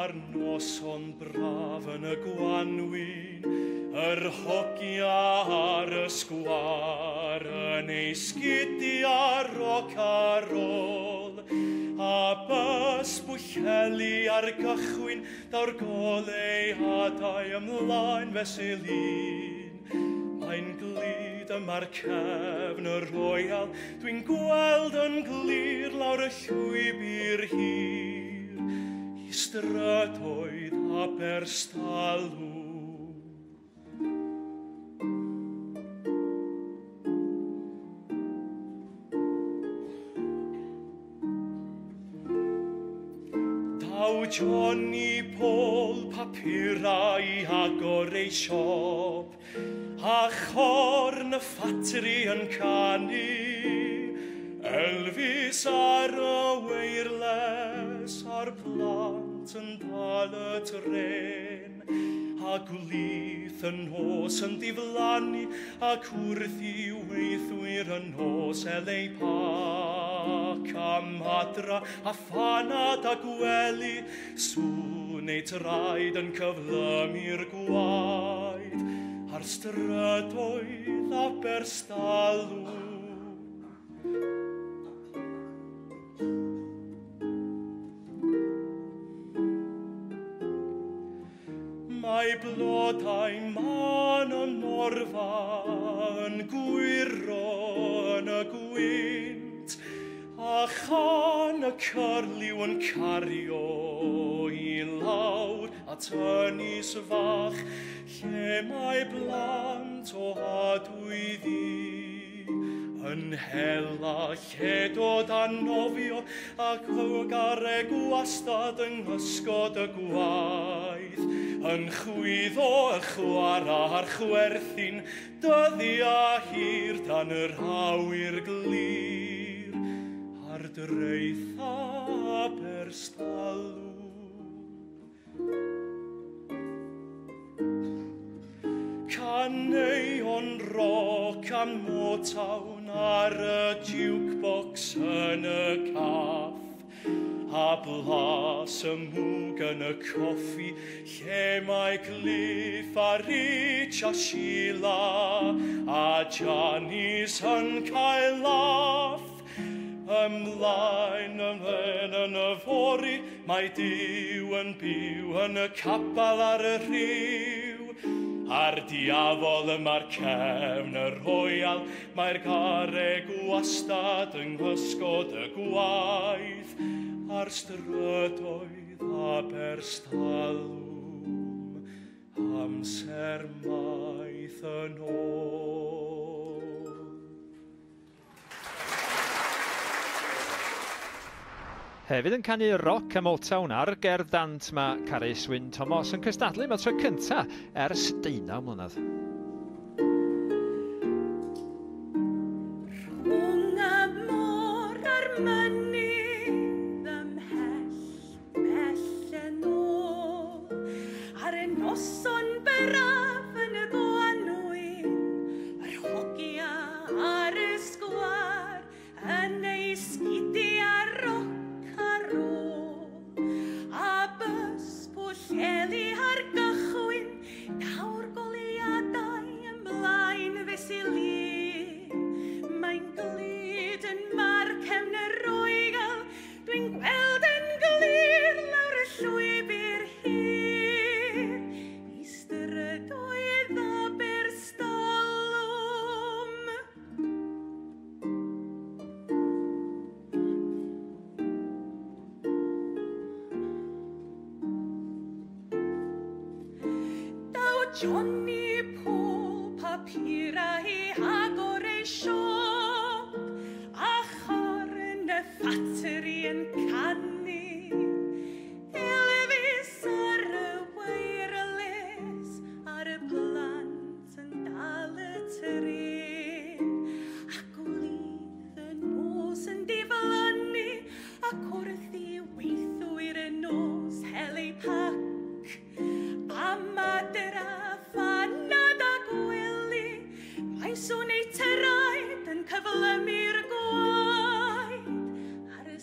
a'r noson braf yn y gwanwyn, yr hogia ar y sgwar yn ei sgidiau roc ar ôl, a bys bwycheli ar gychwyn daw'r goleadau ymlaen fesul un. Mae'n glid yma'r cefn y roial, dwi'n gweld yn glir lawr y llwybr hir, i strydoedd Aberstalw. Daw Johnny Paul papurau agor ei siop, a chorn y ffatri yn canu, Elvis ar y weirles a'r plant yn dal y tren, a gwlyth yn nos yn diflannu, ac wrth i weithwyr yn nos eleu pac am adra a phanad a gwely, sŵn ei traed yn cyflymu'r gwaed ar strydoedd Aberstalw. Mae blodau man y morfa yn gwiro yn y gwynt, a chan y cyrliw yn cario i lawr at ynys fach, lle mae blant o adwyddi yn hela lle dod a nofio ac o garreg wastad yng nghysgod y gwaith, yn chwyddo y chwara a'r chwerthin, dyddi a hir dan yr awyr glir, ar dreutha Aberstalw. Caneuon roc a Motown ar y jukebox yn y caff, a blas y mwg yn y coffi, lle mae Cliff a Rich a Sheila a Janice yn cael laff. Ymlaen yn y fori, mae Duw yn byw yn y capal ar y rhyw, a'r diafol yma'r cefn y roial, mae'r garreg wastad yng nghysgod y gwaith, ar strydoedd Aberstalw, amser maith yn ôl. Hefyd yn canu roc a Motown ar Cerdd Dant, mae Carys Wyn Thomas yn cystadlu am y tro cynta ers 19 mlynedd. Rhwng y môr a'r mynydd ymhell, bell yn ôl, ar y noson braf yn y gwanwyn, yr hogia ar y sgwar yn ei sgidiau roc ar ôl, a bys bwycheli ar gychwyn daw'r goleadau ymlaen fesul un. Mae'n glyd yn mar cefn y roial, dwi'n gweld yn glir lawr y llwybr hir, i strydoedd Aberstalw. Johnny Paul papurau agor ei siop, a chorn y ffatri yn canu, Elvis ar y weirles, ar y plant yn dal y trin, ac wlydd y nos yn diflannu, ac wrth i weithwyr y nos heleu pac, am adra phanad a gwely, mae sŵn ei traed yn cyflymu'r gwaed, ar y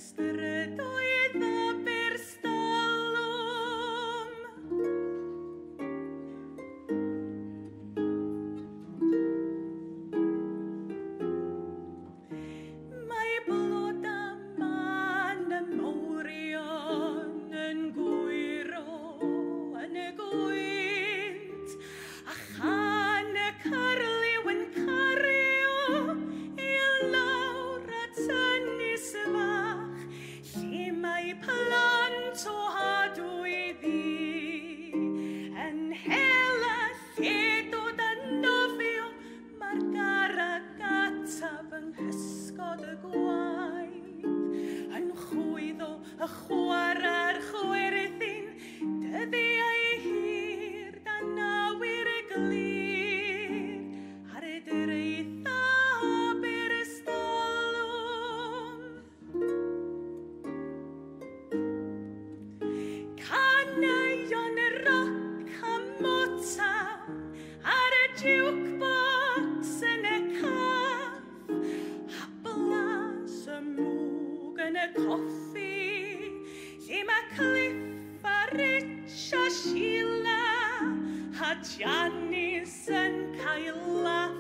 Janice yn cael laff.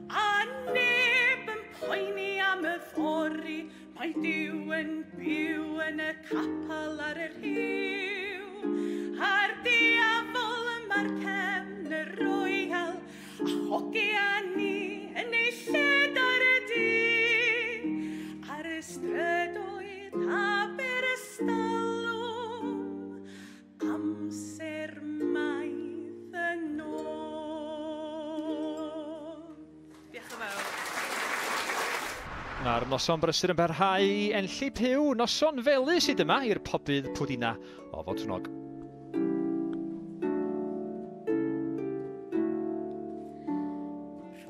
A neb yn poeni am y fori, mae Duw yn byw yn y capel ar y rhyw. A'r diafol yma'r cefn y roial, a hogi a ni yn ei lled ar y dŷ. Ar y strydoedd Aberystolwm, amser maidd yn ôl. Diolch yn fawr. Na'r noson brysur yn barhau enlli piw, noson felu sydd yma i'r pobydd pwdina o Fodrnog.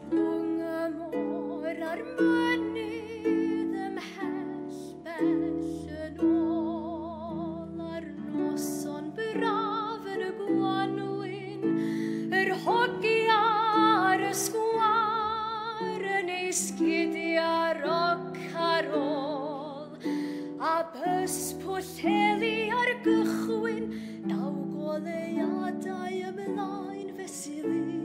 Rhwng y môr a'r mynydd ymhell bell yn ôl, a'r noson braf yn y gwanwyn, yr hogi ar y sgwar yn ei sgidiau roc ar ôl, a bys pwllheli ar gychwyn, daw goleuadau ymlaen fesul un.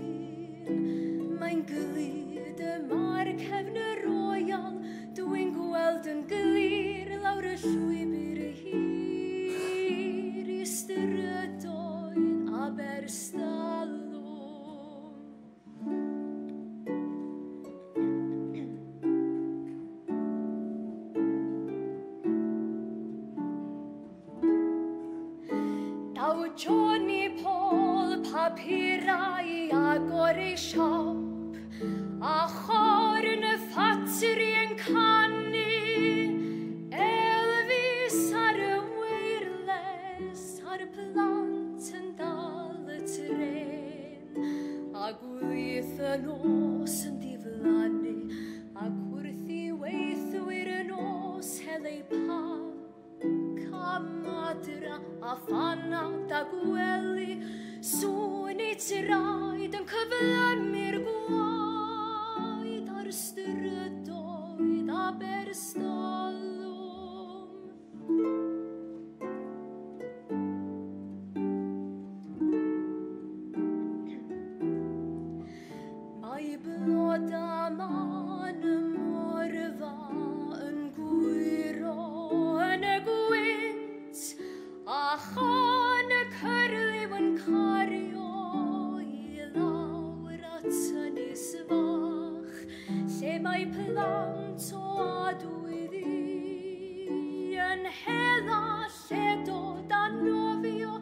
Mae'n glyd yma'r cefn y roial, dwi'n gweld yn glir lawr y llwybr hir, i strydoedd Aberystolwm. Daw Johnny Paul papurau agor ei siop, a chor yn y ffatri yn canu, Elvis ar y wireless, a'r plant yn dal y tren, a gwyth y nos yn diflannu, ac wrth i weithwyr y nos heleu camadra a phanad a gwely, sŵn i traed yn cyflymu'r gwaed ar strydoedd Aberystolwm. Mae bloda man y morfa yn gwyro yn y gwynt, a chan y cyrliw yn cario i lawr at ynys fach, lle mae plant o adwyddi yn hela lledo dan nofio,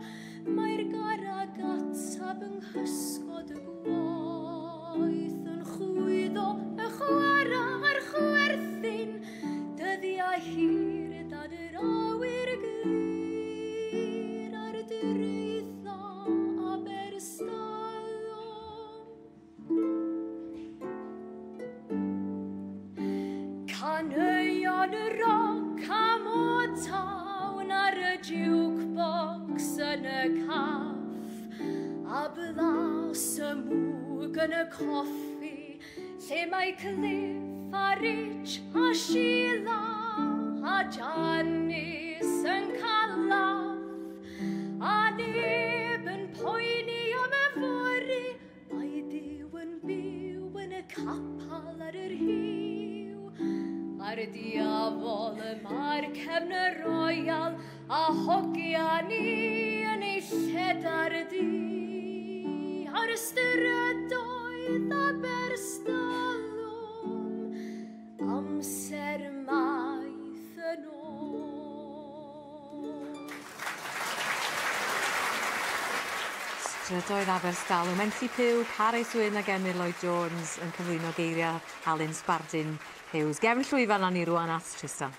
mae'r garag atab yng nghysgod y gwaith yn chwyddo y chwara a'r chwerthin, dyddiau hir dan yr awyr glir ar dyreitha Aberystolwm. Caneuon y roc am o tawn ar y jukebox yn y caff, a blas y mwg yn y coffi, lle mae Cliff a Rich a Sheila a Janice yn cael laff, a neb yn poeni am y fori, mae Duw yn byw yn y capal ar yr hiw. A'r diafol yma'r cefn y roial, a hogi a ni yn ei lled ar y dŷ, ar y strydoedd Aberystolwm, amser maith yn ôl. Strydoedd Aberystolwm, Enlli Piw, Carys Wyn ac Emyr Lloyd Jones yn cyflwyno geiriau Alun Sbardun Hughes. Gefn llwyfan lan ni rwan at Tristan.